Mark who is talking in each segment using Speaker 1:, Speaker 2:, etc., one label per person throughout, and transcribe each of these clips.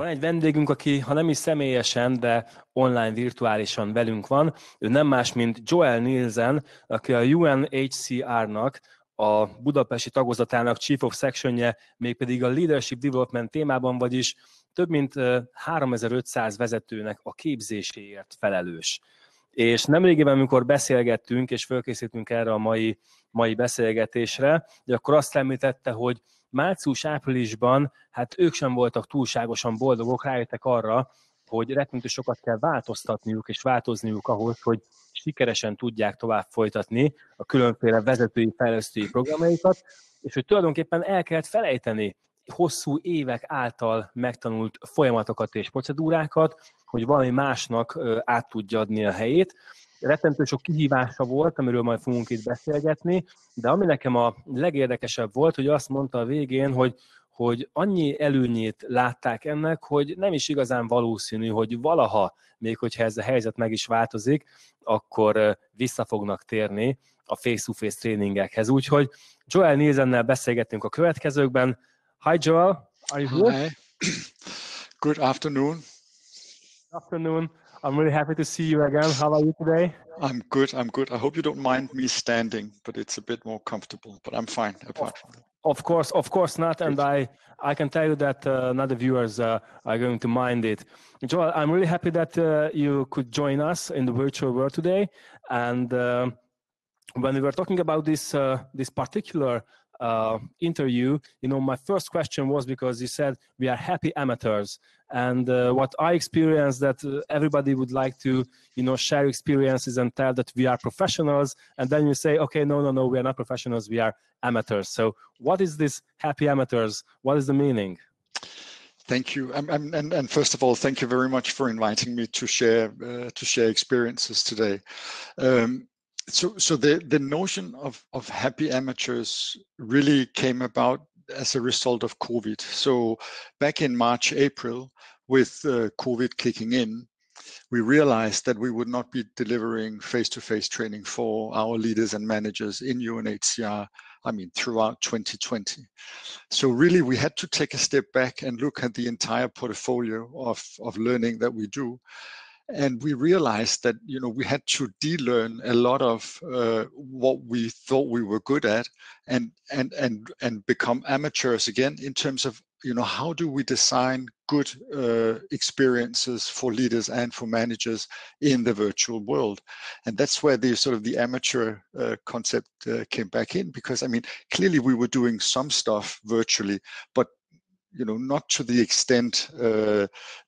Speaker 1: van egy vendégünk, aki ha nem is személyesen, de online virtuálisan velünk van. Ő nem más, mint Joel Nielsen, aki a UNHCR-nak a budapesti tagozatának Chief of Sectionje, mégpedig a Leadership Development témában, vagyis több mint 3500 vezetőnek a képzéséért felelős. És nemrégiben, amikor beszélgettünk, és fölkészítünk erre a mai beszélgetésre, de akkor azt említette, hogy március-áprilisban hát ők sem voltak túlságosan boldogok, rájöttek arra, hogy rettentő sokat kell változtatniuk és változniuk ahhoz, hogy sikeresen tudják tovább folytatni a különféle vezetői fejlesztői programjaikat, és hogy tulajdonképpen el kellett felejteni hosszú évek által megtanult folyamatokat és procedúrákat, hogy valami másnak át tudja adni a helyét. Rettentő sok kihívása volt, amiről majd fogunk itt beszélgetni, de ami nekem a legérdekesebb volt, hogy azt mondta a végén, hogy annyi előnyét látták ennek, hogy nem is igazán valószínű, hogy valaha, még hogyha ez a helyzet meg is változik, akkor vissza fognak térni a face-to-face tréningekhez. Úgyhogy Joel Nielsennel beszélgettünk a következőkben. Hi Joel, are you here?
Speaker 2: Hi. Good afternoon.
Speaker 1: Good afternoon. I'm really happy to see you again. How are you today?
Speaker 2: I'm good. I hope you don't mind me standing, but it's a bit more comfortable, but I'm fine apart from that.
Speaker 1: Of course not, and I can tell you that not the viewers are going to mind it. Joel, I'm really happy that you could join us in the virtual world today, and when we were talking about this particular interview, my first question was because you said we are happy amateurs, and what I experienced that everybody would like to, share experiences and tell that we are professionals, and then you say, okay, no, we are not professionals, we are amateurs. So what is this happy amateurs? What is the meaning?
Speaker 2: Thank you, and first of all, thank you very much for inviting me to share experiences today. So the notion of happy amateurs really came about as a result of COVID. So back in March, April, with COVID kicking in, we realized that we would not be delivering face-to-face training for our leaders and managers in UNHCR, throughout 2020. So really we had to take a step back and look at the entire portfolio of learning that we do. And we realized that, we had to de-learn a lot of what we thought we were good at and become amateurs again in terms of, how do we design good experiences for leaders and for managers in the virtual world. And that's where the amateur concept came back in, because, clearly we were doing some stuff virtually, but not to the extent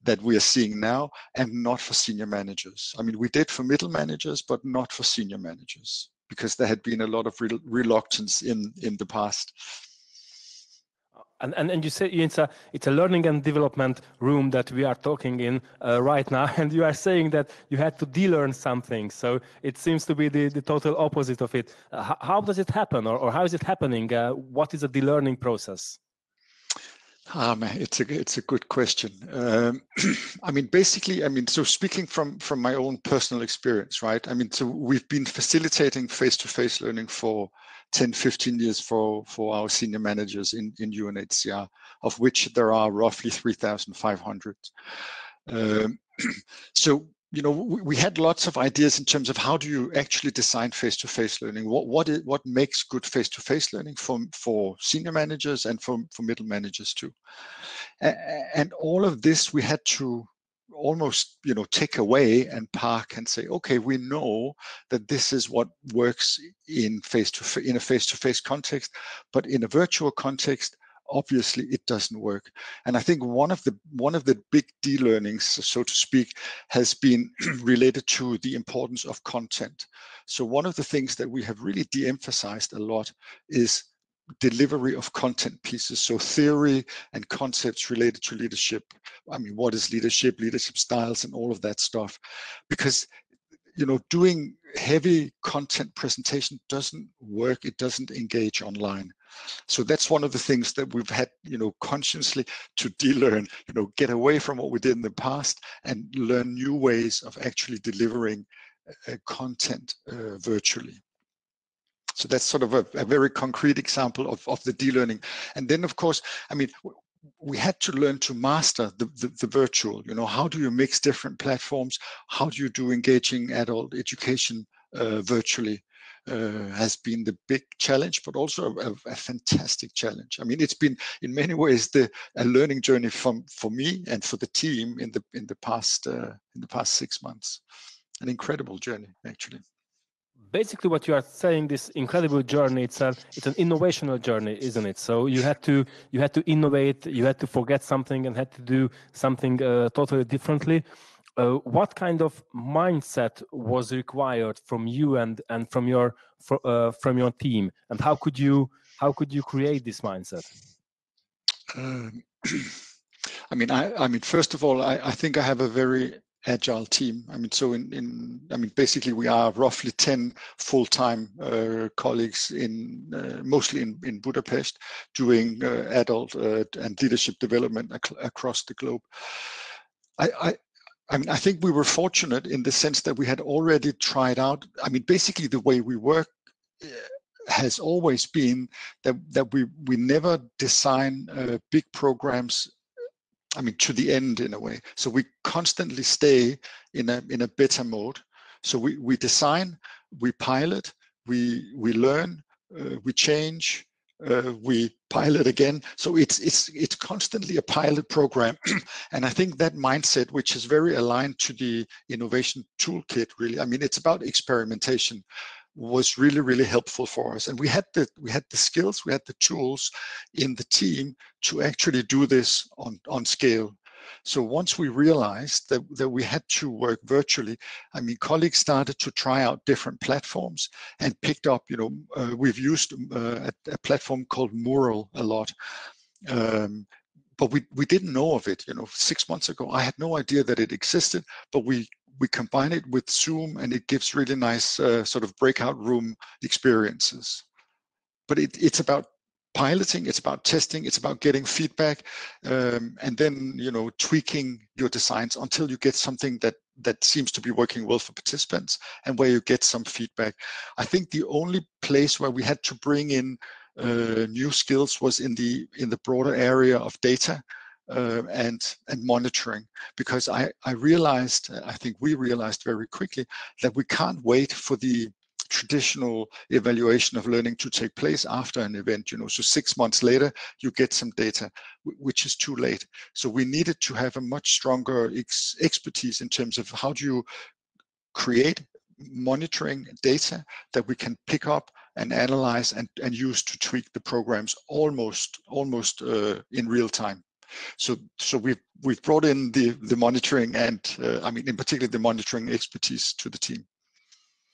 Speaker 2: that we are seeing now, and not for senior managers. We did for middle managers, but not for senior managers, because there had been a lot of reluctance in the past.
Speaker 1: And you say it's a learning and development room that we are talking in right now, and you are saying that you had to de-learn something. So it seems to be the total opposite of it. How does it happen, or how is it happening? What is a de-learning process?
Speaker 2: It's a good question. Basically, so speaking from my own personal experience, right? So we've been facilitating face-to-face learning for 10, 15 years for our senior managers in UNHCR, of which there are roughly 3,500. So, we had lots of ideas in terms of how do you actually design face-to-face learning? What makes good face-to-face learning for senior managers and for middle managers too? And all of this we had to almost take away and park and say, okay, we know that this is what works in a face-to-face context, but in a virtual context, obviously it doesn't work. And I think one of the big de-learnings, so to speak, has been related to the importance of content. So one of the things that we have really de-emphasized a lot is delivery of content pieces, so theory and concepts related to leadership. What is leadership styles, and all of that stuff, because doing heavy content presentation doesn't work. It doesn't engage online. So that's one of the things that we've had, consciously to de-learn, get away from what we did in the past and learn new ways of actually delivering content virtually. So that's sort of a very concrete example of the de-learning. And then, of course, we had to learn to master the virtual. You know, how do you mix different platforms? How do you do engaging adult education virtually? Has been the big challenge, but also a fantastic challenge. I mean, it's been in many ways a learning journey for me and for the team in the past 6 months. An incredible journey, actually.
Speaker 1: Basically, what you are saying, this incredible journey, it's an innovational journey, isn't it? So you had to innovate, you had to forget something and had to do something totally differently. What kind of mindset was required from you and from your team, and how could you create this mindset?
Speaker 2: I mean, first of all, I think I have a very agile team. I mean, so I mean, basically we are roughly 10 full-time colleagues mostly in Budapest, doing adult and leadership development across the globe. I mean, I think we were fortunate in the sense that we had already tried out. I mean, basically the way we work has always been that we never design big programs, I mean, to the end in a way. So we constantly stay in a beta mode. So we design, we pilot, we learn, we change, we pilot again. So it's constantly a pilot program. And I think that mindset, which is very aligned to the innovation toolkit, really, I mean, it's about experimentation, was really, really helpful for us. And we had the skills, we had the tools in the team to actually do this on scale. So once we realized that we had to work virtually, I mean, colleagues started to try out different platforms and picked up, you know, we've used a platform called Mural a lot. But we didn't know of it, you know, 6 months ago. I had no idea that it existed, but we combine it with Zoom and it gives really nice sort of breakout room experiences. But it's about piloting, it's about testing, it's about getting feedback, and then, you know, tweaking your designs until you get something that seems to be working well for participants and where you get some feedback. I think the only place where we had to bring in new skills was in the broader area of data and monitoring, because I realized, I think we realized very quickly that we can't wait for the traditional evaluation of learning to take place after an event, you know, so 6 months later you get some data, which is too late. So we needed to have a much stronger expertise in terms of how do you create monitoring data that we can pick up and analyze and use to tweak the programs almost in real time. So we've brought in the monitoring and I mean, in particular the monitoring expertise to the team.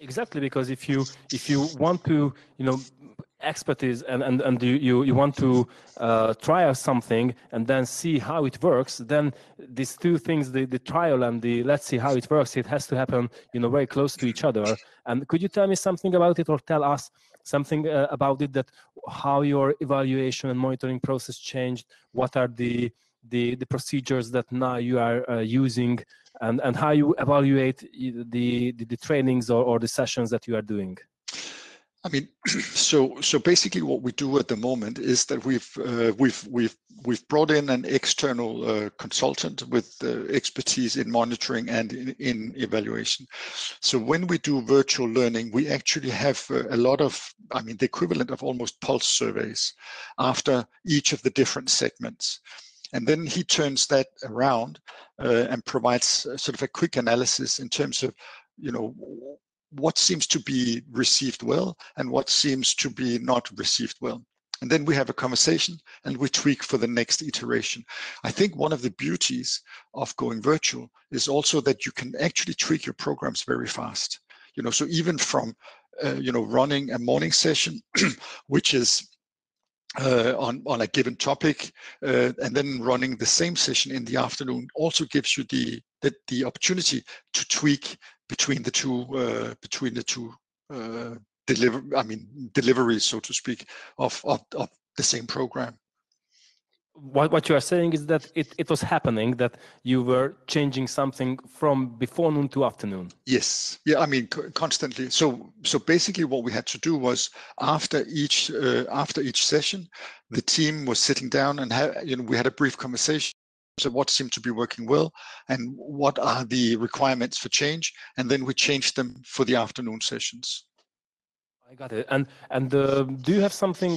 Speaker 1: Exactly, because if you want to, you know, expertise and you want to try out something and then see how it works, then these two things, the trial and the let's see how it works, it has to happen, you know, very close to each other. And could you tell me something about it, or tell us something about it, that how your evaluation and monitoring process changed? What are the procedures that now you are using, and how you evaluate the trainings or the sessions that you are doing?
Speaker 2: I mean, so basically what we do at the moment is that we've brought in an external consultant with expertise in monitoring and in evaluation. So when we do virtual learning, we actually have a lot of, I mean, the equivalent of almost pulse surveys after each of the different segments. And then he turns that around and provides sort of a quick analysis in terms of, you know, what seems to be received well and what seems to be not received well. And then we have a conversation and we tweak for the next iteration. I think one of the beauties of going virtual is also that you can actually tweak your programs very fast. You know, so even from, you know, running a morning session, which is on a given topic, and then running the same session in the afternoon also gives you the opportunity to tweak between the two deliveries, so to speak, of the same program.
Speaker 1: What you are saying is that it was happening, that you were changing something from before noon to afternoon.
Speaker 2: Yes, yeah, I mean constantly. So basically, what we had to do was after each session, the team was sitting down and we had a brief conversation. So what seemed to be working well, and what are the requirements for change, and then we changed them for the afternoon sessions.
Speaker 1: I got it. And do you have something,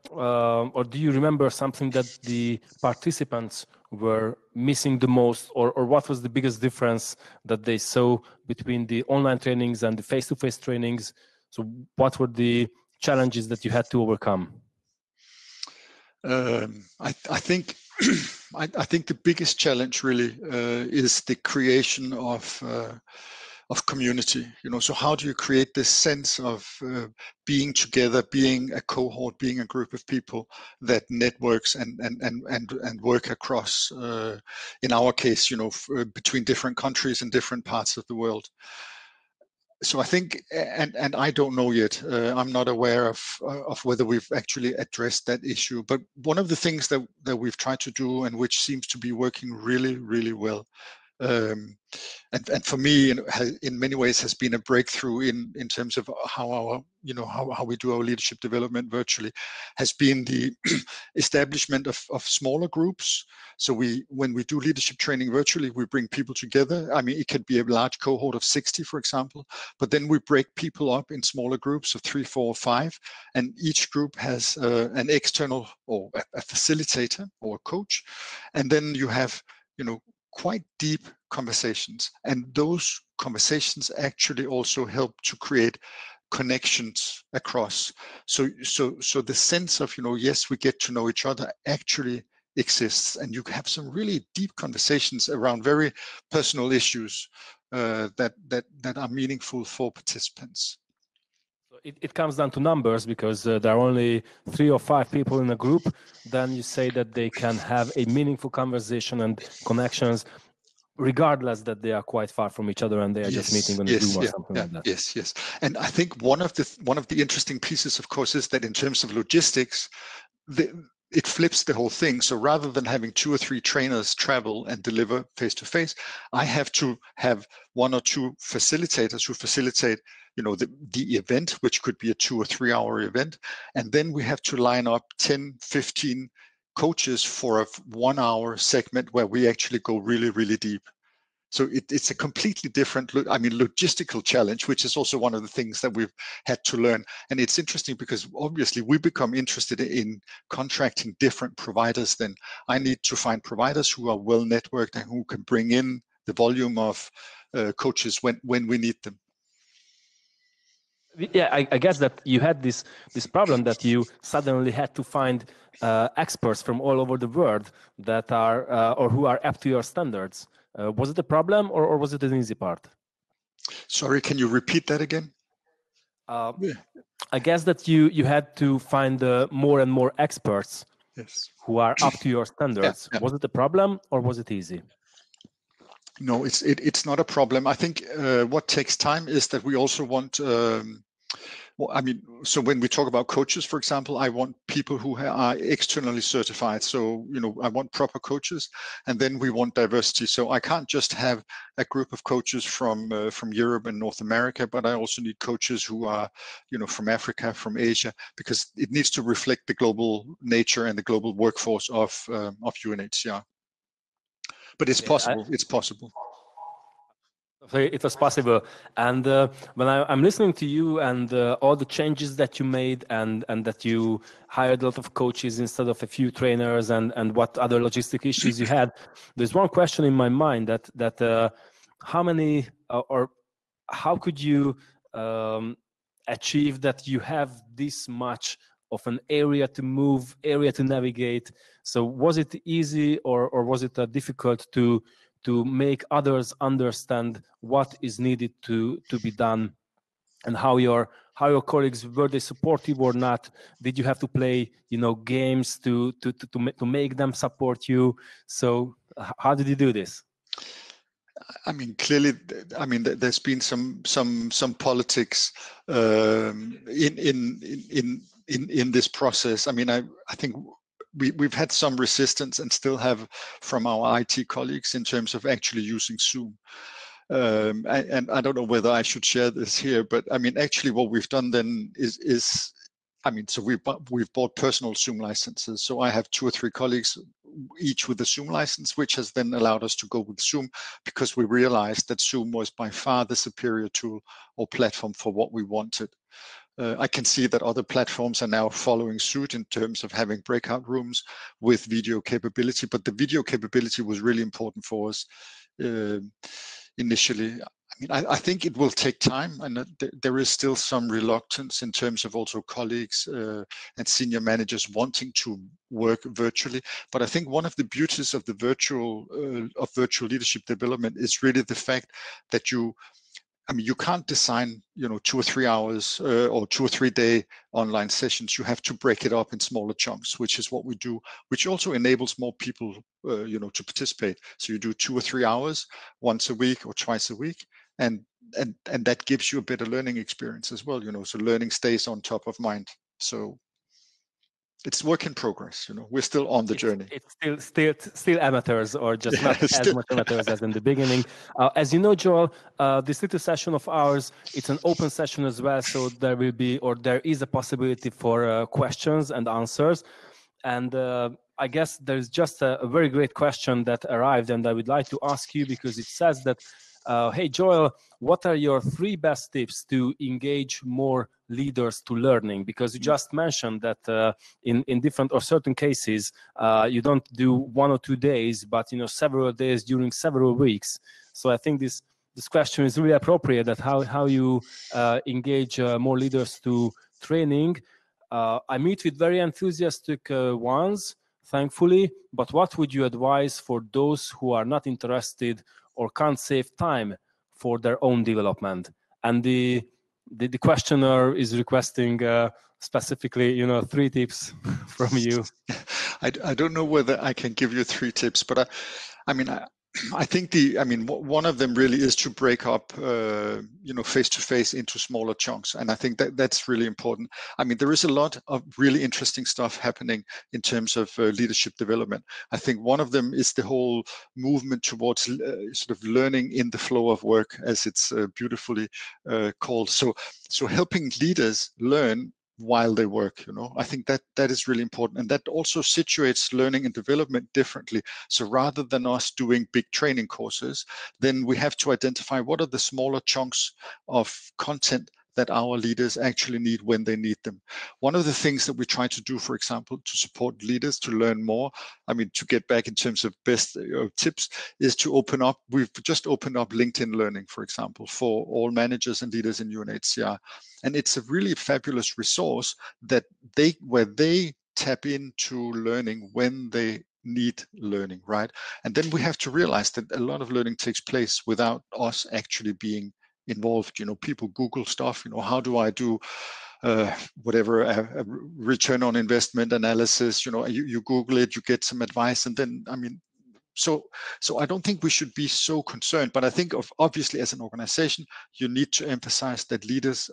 Speaker 1: or do you remember something that the participants were missing the most, or what was the biggest difference that they saw between the online trainings and the face-to-face trainings? So what were the challenges that you had to overcome?
Speaker 2: I think I think the biggest challenge really is the creation of community. So how do you create this sense of being together, being a cohort, being a group of people that networks and work across, in our case, between different countries and different parts of the world. So I think, and I don't know yet, I'm not aware of whether we've actually addressed that issue, but one of the things that we've tried to do, and which seems to be working really, really well, and for me, in many ways, has been a breakthrough in terms of how how we do our leadership development virtually, has been the establishment of smaller groups. So when we do leadership training virtually, we bring people together. I mean, it could be a large cohort of 60, for example, but then we break people up in smaller groups of 3, 4, 5, and each group has an external or a facilitator or a coach, and then you have quite deep conversations, and those conversations actually also help to create connections across. So the sense of yes, we get to know each other actually exists, and you have some really deep conversations around very personal issues that are meaningful for participants.
Speaker 1: It comes down to numbers, because there are only 3 or 5 people in a group. Then you say that they can have a meaningful conversation and connections, regardless that they are quite far from each other and they are just meeting on Zoom or something like that.
Speaker 2: Yes. And I think one of the interesting pieces, of course, is that in terms of logistics, it flips the whole thing. So rather than having 2 or 3 trainers travel and deliver face to face, I have to have 1 or 2 facilitators who facilitate the event, which could be a 2 or 3 hour event, and then we have to line up 10, 15 coaches for a 1 hour segment where we actually go really, really deep. So it's a completely different, logistical challenge, which is also one of the things that we've had to learn. And it's interesting because obviously we become interested in contracting different providers. Then I need to find providers who are well networked and who can bring in the volume of coaches when we need them.
Speaker 1: Yeah, I guess that you had this problem that you suddenly had to find experts from all over the world that are or who are up to your standards. Was it a problem, or was it an easy part?
Speaker 2: Sorry, can you repeat that again?
Speaker 1: I guess that you had to find more and more experts who are up to your standards. Yeah. Was it a problem, or was it easy?
Speaker 2: No, it's not a problem. I think what takes time is that we also want. So when we talk about coaches, for example, I want people who are externally certified. So I want proper coaches, and then we want diversity. So I can't just have a group of coaches from Europe and North America, but I also need coaches who are from Africa, from Asia, because it needs to reflect the global nature and the global workforce of UNHCR. But it's possible. It's possible.
Speaker 1: It was possible. And when I'm listening to you and all the changes that you made, and that you hired a lot of coaches instead of a few trainers, and what other logistic issues you had, there's one question in my mind that how many or how could you achieve that you have this much of an area to move, area to navigate? So was it easy, or was it difficult to make others understand what is needed to be done, and how your colleagues, were they supportive or not? Did you have to play games to make them support you? So how did you do this?
Speaker 2: Clearly, there's been some politics in this process. I think we've had some resistance and still have from our IT colleagues in terms of actually using Zoom. And I don't know whether I should share this here, but I mean, actually what we've done then is I mean, so we've bought personal Zoom licenses. So I have 2 or 3 colleagues, each with a Zoom license, which has then allowed us to go with Zoom because we realized that Zoom was by far the superior tool or platform for what we wanted. I can see that other platforms are now following suit in terms of having breakout rooms with video capability, but the video capability was really important for us initially. I mean, I think it will take time, and there is still some reluctance in terms of also colleagues and senior managers wanting to work virtually. But I think one of the beauties of the virtual leadership development is really the fact that you can't design, 2 or 3 hours or 2 or 3 day online sessions. You have to break it up in smaller chunks, which is what we do, which also enables more people, to participate. So you do 2 or 3 hours once a week or twice a week, and that gives you a better learning experience as well. So learning stays on top of mind. So it's work in progress. We're still on the journey.
Speaker 1: It's still amateurs, or just
Speaker 2: Yeah,
Speaker 1: not as much amateurs as in the beginning. As you know, Joel, this little session of ours, it's an open session as well. So there is a possibility for questions and answers. And I guess there's just a very great question that arrived, and I would like to ask you, because it says that, hey, Joel, what are your 3 best tips to engage more leaders to learning? Because you just mentioned that in different or certain cases, you don't do 1 or 2 days, but several days during several weeks. So I think this question is really appropriate, that how you engage more leaders to training. I meet with very enthusiastic ones, thankfully, but what would you advise for those who are not interested or can't save time for their own development? And the questioner is requesting specifically, 3 tips from you.
Speaker 2: I don't know whether I can give you 3 tips, but I think one of them really is to break up, face to face into smaller chunks, and I think that's really important. I mean, there is a lot of really interesting stuff happening in terms of leadership development. I think one of them is the whole movement towards sort of learning in the flow of work, as it's beautifully called. So helping leaders learn while they work. I think that is really important, and that also situates learning and development differently. So rather than us doing big training courses, then we have to identify what are the smaller chunks of content that our leaders actually need when they need them. One of the things that we try to do, for example, to support leaders to learn more, to get back in terms of best tips, is to open up. We've just opened up LinkedIn Learning, for example, for all managers and leaders in UNHCR. And it's a really fabulous resource where they tap into learning when they need learning, right? And then we have to realize that a lot of learning takes place without us actually being involved. People Google stuff, how do I do whatever a return on investment analysis? You Google it, you get some advice, and then so I don't think we should be so concerned, but I think obviously as an organization, you need to emphasize that leaders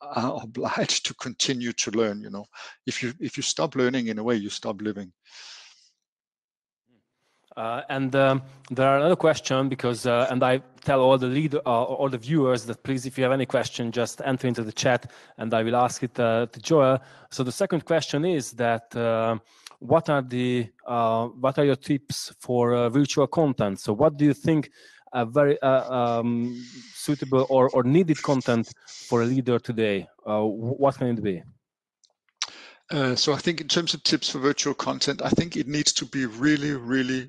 Speaker 2: are obliged to continue to learn. If you stop learning, in a way you stop living.
Speaker 1: And there are another question, because and I tell all the viewers that please, if you have any question, just enter into the chat and I will ask it to Joel. So the second question is that what are your tips for virtual content? So what do you think a very suitable or needed content for a leader today? What can it be?
Speaker 2: So I think in terms of tips for virtual content, I think it needs to be really, really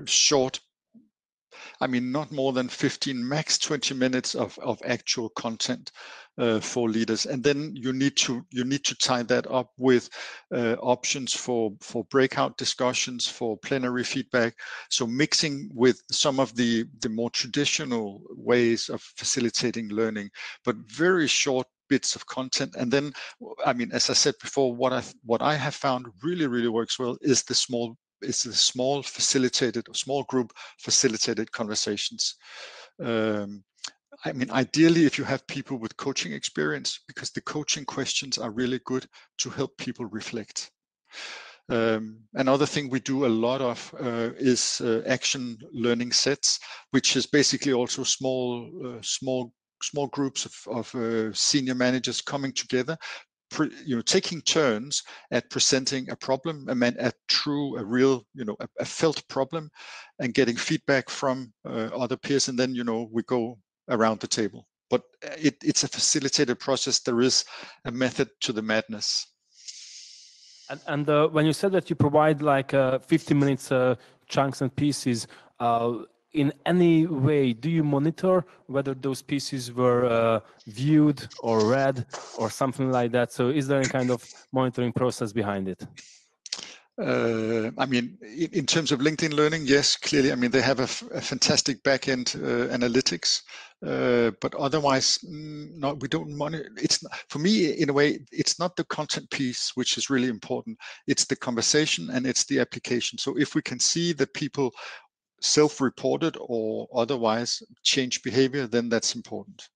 Speaker 2: short. Not more than 15, max 20 minutes of actual content for leaders, and then you need to tie that up with options for breakout discussions, for plenary feedback. So mixing with some of the more traditional ways of facilitating learning, but very short bits of content. And then, as I said before, what I have found really, really works well is the small facilitated or small group facilitated conversations. Ideally, if you have people with coaching experience, because the coaching questions are really good to help people reflect. Another thing we do a lot of is action learning sets, which is basically also small groups of senior managers coming together, taking turns at presenting a problem, a real, a felt problem, and getting feedback from other peers, and then we go around the table. But it's a facilitated process. There is a method to the madness.
Speaker 1: And when you said that you provide like 50 minutes chunks and pieces, in any way, do you monitor whether those pieces were viewed or read or something like that? So is there any kind of monitoring process behind it?
Speaker 2: I mean, in terms of LinkedIn Learning, yes, clearly. I mean, they have a fantastic back-end analytics, but otherwise, we don't monitor. It's not, for me, in a way, it's not the content piece which is really important. It's the conversation and it's the application. So if we can see that people self-reported or otherwise change behavior, then that's important.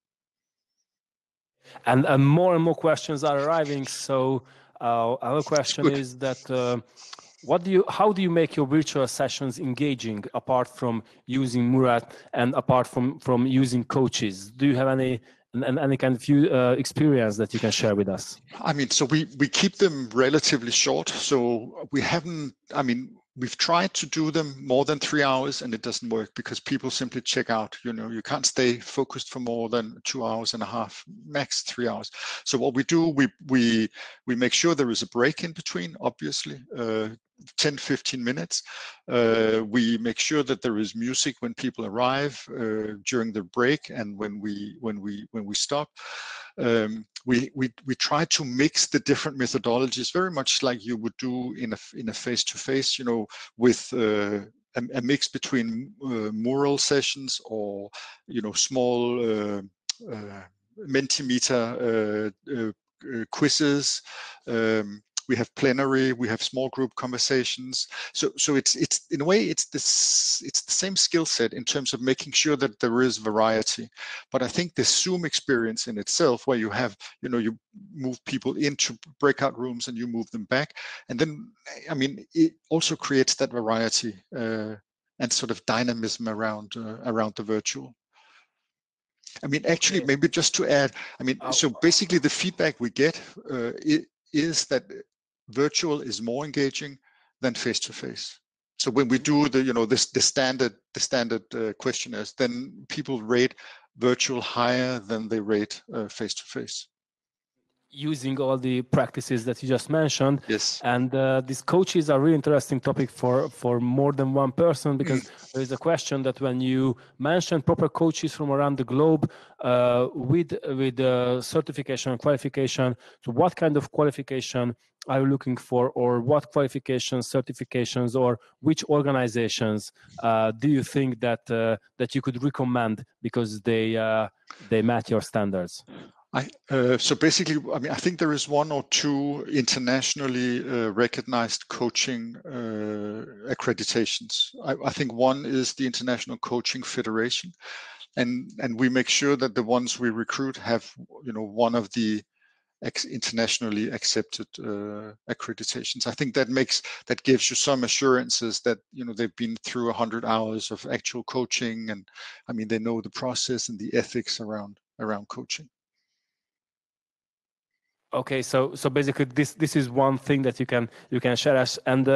Speaker 1: And more questions are arriving. So our question is that how do you make your virtual sessions engaging, apart from using Murat and apart from using coaches? Do you have any kind of experience that you can share with us?
Speaker 2: I mean, so we keep them relatively short. So we haven't, I mean, we've tried to do them more than 3 hours and it doesn't work because people simply check out. You can't stay focused for more than 2 hours and a half, max 3 hours. So what we do, we make sure there is a break in between, obviously, 10-15 minutes. We make sure that there is music when people arrive during the break and when we stop. We try to mix the different methodologies, very much like you would do in a face-to-face, with a mix between mural sessions or small Mentimeter quizzes. We have plenary, we have small group conversations. So it's in a way it's the same skill set in terms of making sure that there is variety. But I think the Zoom experience in itself, where you have you move people into breakout rooms and you move them back, and then I mean it also creates that variety and sort of dynamism around the virtual. I mean, actually, maybe just to add, I mean, so basically the feedback we get is that virtual is more engaging than face-to-face. So when we do the standard questionnaires, then people rate virtual higher than they rate face-to-face.
Speaker 1: Using all the practices that you just mentioned.
Speaker 2: Yes.
Speaker 1: And these coaches are a really interesting topic for more than one person, because there is a question that when you mention proper coaches from around the globe with certification and qualification, so what kind of qualification are you looking for, or what qualifications, certifications, or which organizations do you think that you could recommend because they match your standards?
Speaker 2: So basically, I mean, I think there is 1 or 2 internationally recognized coaching accreditations. I think one is the International Coaching Federation, and we make sure that the ones we recruit have, one of the internationally accepted accreditations. I think that gives you some assurances that they've been through 100 hours of actual coaching, and I mean they know the process and the ethics around coaching.
Speaker 1: Okay, so basically this is one thing that you can share us, and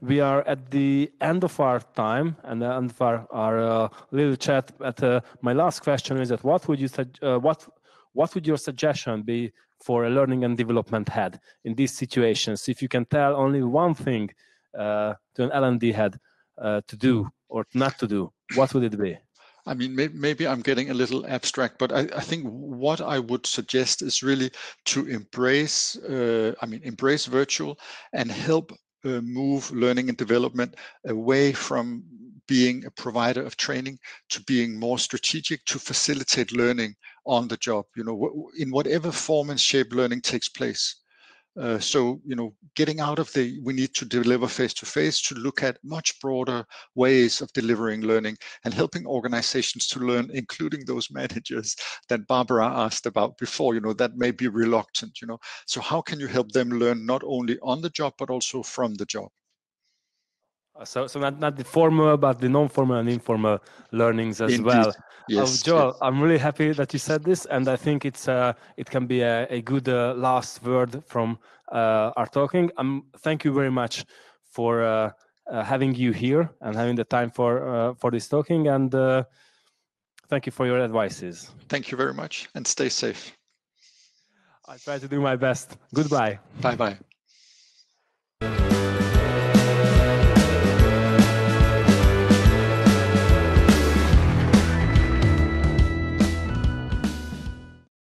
Speaker 1: we are at the end of our time and the end of our little chat. But my last question is that what would your suggestion be for a learning and development head in these situations? If you can tell only one thing to an L&D head to do or not to do, what would it be?
Speaker 2: I mean, maybe I'm getting a little abstract, but I think what I would suggest is really to embrace virtual and help move learning and development away from being a provider of training to being more strategic, to facilitate learning on the job, in whatever form and shape learning takes place. So, you know, getting out of we need to deliver face-to-face to look at much broader ways of delivering learning and helping organizations to learn, including those managers that Barbara asked about before, you know, that may be reluctant, you know. So how can you help them learn not only on the job, but also from the job?
Speaker 1: So not the formal, but the non-formal and informal learnings as
Speaker 2: Indeed.
Speaker 1: well.
Speaker 2: Yes.
Speaker 1: Joel,
Speaker 2: Yes.
Speaker 1: I'm really happy that you said this, and I think it can be a good last word from our talking. Thank you very much for having you here and having the time for this talking, and thank you for your advices.
Speaker 2: Thank you very much, and stay safe.
Speaker 1: I try to do my best. Goodbye.
Speaker 2: Bye-bye.